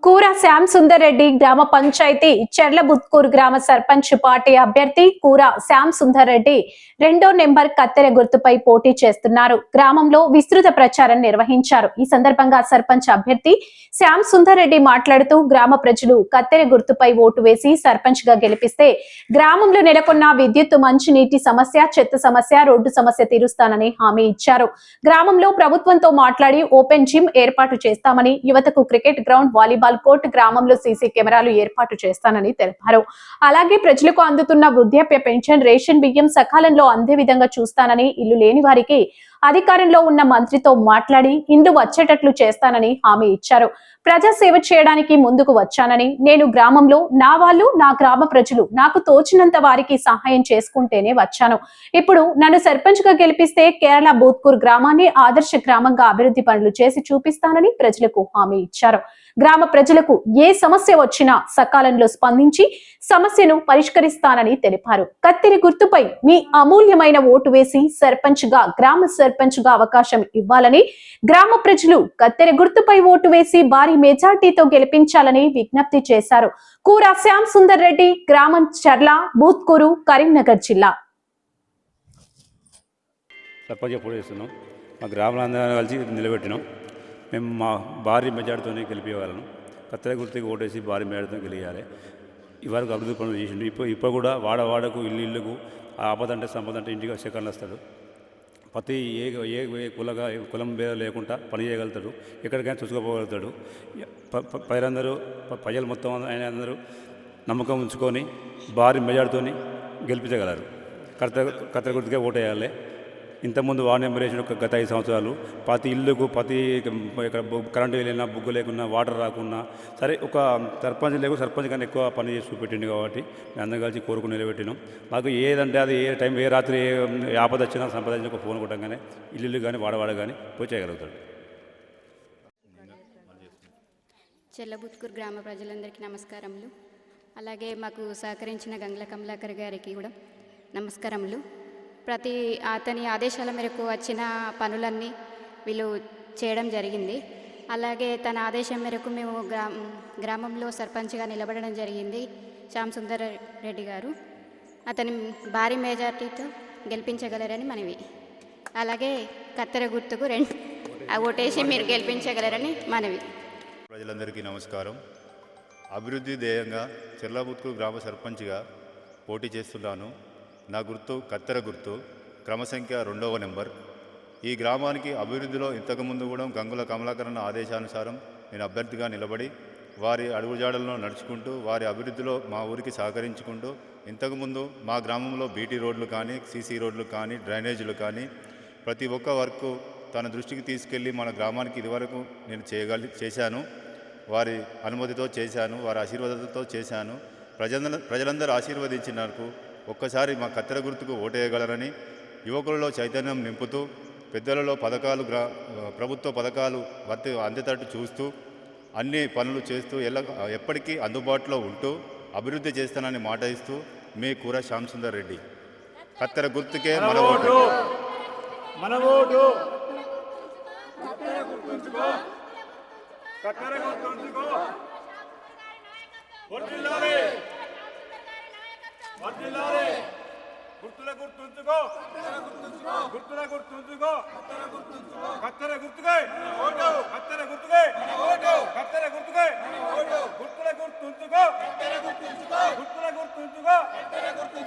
కూర శ్యామ్ సుందర్ రెడ్డి గ్రామ పంచాయతీ చెర్లబుత్కూరు గ్రామ సర్పంచ్ పార్టీ అభ్యర్థి కూర శ్యామ్ సుందర్ రెడ్డి 2వ నెంబర్ కత్తెర గుర్తుపై పోటీ చేస్తున్నారు. గ్రామంలో విస్తృత ప్రచారం నిర్వహించారు. ఈ సందర్భంగా సర్పంచ్ అభ్యర్థి శ్యామ్ సుందర్ రెడ్డి మాట్లాడుతూ గ్రామ ప్రజలు కత్తెర గుర్తుపై ఓటు వేసి సర్పంచ్ గా గెలిపిస్తే గ్రామంలో నెలకొన్న విద్యుత్, మంచినీటి సమస్య, చెత్త సమస్య, రోడ్డు సమస్య తీరుస్తానని హామీ ఇచ్చారు. గ్రామంలో ప్రభుత్వంతో మాట్లాడి ఓపెన్ జిమ్ ఏర్పాటు చేస్తామని, యువతకు క్రికెట్ గ్రౌండ్, వాలీబాల్ కోర్టు, గ్రామంలో సీసీ కెమెరాలు ఏర్పాటు చేస్తానని తెలిపారు. అలాగే ప్రజలకు అందుతున్న వృద్ధాప్య పెన్షన్, రేషన్ బియ్యం సకాలంలో అందే విధంగా చూస్తానని, ఇల్లు లేని వారికి అధికారంలో ఉన్న మంత్రితో మాట్లాడి ఇండ్లు వచ్చేటట్లు చేస్తానని హామీ ఇచ్చారు. ప్రజా సేవ చేయడానికి ముందుకు వచ్చానని, నేను గ్రామంలో నా వాళ్ళు, నా గ్రామ ప్రజలు నాకు తోచినంత వారికి సహాయం చేసుకుంటేనే వచ్చాను. ఇప్పుడు నన్ను సర్పంచ్ గా గెలిపిస్తే కేరళ బూత్కూర్ గ్రామాన్ని ఆదర్శ గ్రామంగా అభివృద్ధి పనులు చేసి చూపిస్తానని ప్రజలకు హామీ ఇచ్చారు. గ్రామ ప్రజలకు ఏ సమస్య వచ్చినా సకాలంలో స్పందించి సమస్యను పరిష్కరిస్తానని తెలిపారు. కత్తెర గుర్తుపై మీ అమూల్యమైన ఓటు వేసి సర్పంచ్ గా, గ్రామ సర్పంచ్ గా అవకాశం ఇవ్వాలని, గ్రామ ప్రజలు కత్తెర గుర్తుపై ఓటు వేసి భారీ మెజార్టీతో గెలిపించాలని విజ్ఞప్తి చేశారు. కూర శ్యామ్ సుందర్ రెడ్డి, గ్రామం చర్ల బూత్కూరు, కరీంనగర్ జిల్లా. మా గ్రామాలందరూ కలిసి నిలబెట్టినాం. మేము మా భారీ మెజార్టీతోనే గెలిపేవాళ్ళను. కత్తెర గుర్తుకి ఓటేసి భారీ మెజార్టీతో గెలియాలి. ఇవరకు అభివృద్ధి పనులు చేసిండు. ఇప్పుడు కూడా వాడకు ఇల్లుకు ఆపదంటే సంపదంటే ఇంటికి సెకండ్లు వస్తాడు. ప్రతి ఏ కులం భేదం లేకుండా పని చేయగలుగుతాడు. ఎక్కడికైనా చూసుకోపోగలుగుతాడు. ప్రజలు మొత్తం ఆయన అందరూ నమ్మకం ఉంచుకొని భారీ మెజార్టీతోని గెలిపించగలరు. కత్తెర గుర్తుకే ఓటేయాలి. ఇంతకుముందు వార్డు నెంబర్ వేసిన గత 5 సంవత్సరాలు ప్రతి ఇల్లుకు, ప్రతి ఇక్కడ కరెంటు వెళ్ళినా, బుగ్గు లేకున్నా, వాటర్ రాకున్నా సరే, ఒక సర్పంచ్ కన్నా ఎక్కువ పని చేసి చూపెట్టింది. కాబట్టి మేము అందరం కలిసి కోరుకుని నిలబెట్టినాం. మాకు ఏదంటే అది ఏ టైం, ఏ రాత్రి ఏ ఆపద వచ్చినా, సంపద వచ్చినా ఒక ఫోన్ కొట్టంగానే ఇల్లు కానీ వాడవాడ కానీ పోయి చేయగలుగుతాడు. చెర్లబుత్కూరు గ్రామ ప్రజలందరికీ నమస్కారములు. అలాగే మాకు సహకరించిన గంగ్ల కమలాకర్ గారికి కూడా నమస్కారములు. అతని ఆదేశాల మేరకు వచ్చిన పనులన్నీ వీళ్ళు చేయడం జరిగింది. అలాగే తన ఆదేశం మేరకు మేము గ్రామంలో సర్పంచ్గా నిలబడడం జరిగింది. శ్యామ్ సుందర్ రెడ్డి గారు అతని భారీ మెజార్టీతో గెలిపించగలరని మనవి. అలాగే కత్తెర గుర్తుకు ఓటేసి మీరు గెలిపించగలరని మనవి. ప్రజలందరికీ నమస్కారం. అభివృద్ధి ధ్యేయంగా చెర్లబుత్కూరు గ్రామ సర్పంచ్గా పోటీ చేస్తున్నాను. నా గుర్తు కత్తెర గుర్తు, క్రమసంఖ్య 2వ నెంబర్. ఈ గ్రామానికి అభివృద్ధిలో ఇంతకుముందు కూడా గంగుల కమలాకరణ ఆదేశానుసారం నేను అభ్యర్థిగా నిలబడి వారి అడుగుజాడల్లో నడుచుకుంటూ వారి అభివృద్ధిలో మా ఊరికి సహకరించుకుంటూ ఇంతకుముందు మా గ్రామంలో బీటీ రోడ్లు కానీ, సీసీ రోడ్లు కానీ, డ్రైనేజీలు కానీ ప్రతి ఒక్క వర్క్ తన దృష్టికి తీసుకెళ్ళి మన గ్రామానికి ఇదివరకు నేను చేశాను. వారి అనుమతితో చేశాను, వారి ఆశీర్వాదంతో చేశాను. ప్రజలందరూ ఆశీర్వదించిన నాకు ఒక్కసారి మా కత్తెర గుర్తుకు ఓటేయగలరని, యువకులలో చైతన్యం నింపుతూ, పెద్దలలో ప్రభుత్వ పథకాలు అందేటట్టు చూస్తూ, అన్ని పనులు చేస్తూ ఎప్పటికీ అందుబాటులో ఉంటూ అభివృద్ధి చేస్తానని మాట ఇస్తూ మీ కూర శ్యామ్ సుందర్ రెడ్డి. కత్తెర గుర్తుకే మన ఓటు. గుర్తుల గుర్తుంచుకో, గుర్తుల గుర్తుంచుకో, కత్తెర గుర్తుకే, కత్తెర గుర్తుకే, కత్తెర గుర్తుకే, గుర్తుల గుర్తుంచుకో, గుర్తుల గుర్తుంచుకో.